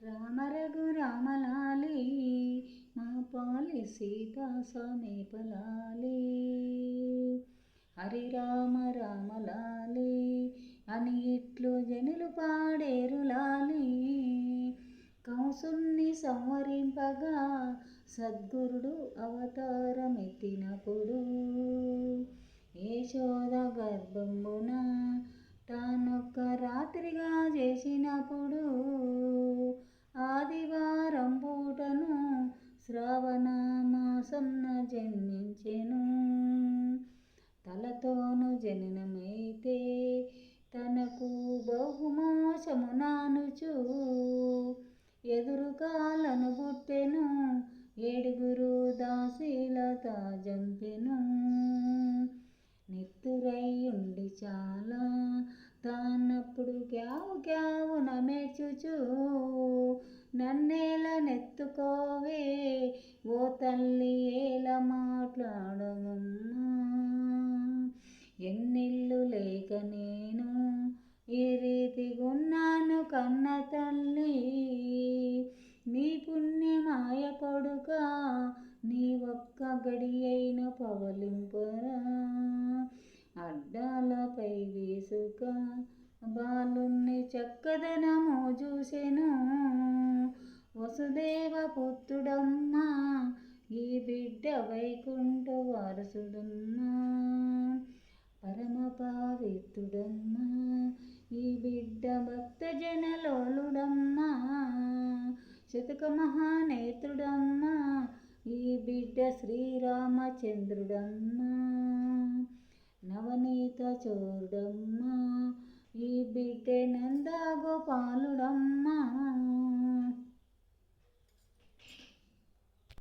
రామ రఘురామలాలి మా పాలి సీతా సమీపలాలి హరి రామ రామలాలి అని ఇట్లు జనులు పాడేరు లాలి కంసుని సంవరింపగా సద్గురుడు అవతారమెత్తినప్పుడు యశోద గర్భమున తానొక్క రాత్రిగా చేసినప్పుడు ఆదివారం పూటను శ్రావణ మాసంన జన్మించెను తలతోను జననమైతే తనకు బహుమోసమునానుచు ఎదురు కాలను పుట్టెను ఏడుగురు దాసీలత జంపెను నెత్తురయ్యుండి చాలా తానప్పుడు క్యావు క్యావున మేర్చుచు నన్నేల నెత్తుకోవే ఓ తల్లి ఏల మాట్లాడమమ్మా ఎన్నిళ్ళు లేక నేను ఈ రీతిగున్నాను కన్న తల్లి నీ పుణ్యమాయ కొడుక నీ ఒక్క గడి అయిన పవలింపరా అడ్డాలపై వేసుక బాలుణ్ణి చక్కదనము చూసెను వసుదేవ పుత్రుడమ్మా ఈ బిడ్డ వైకుంఠ వారసుడమ్మా పరమ పవిత్రుడమ్మా ఈ బిడ్డ భక్తజనలోలుడమ్మా శతక మహానేత్రుడమ్మా ఈ బిడ్డ శ్రీరామచంద్రుడమ్మా నవనీత చోరుడమ్మా ఈ బిడ్డ నందగోపాలుడమ్మా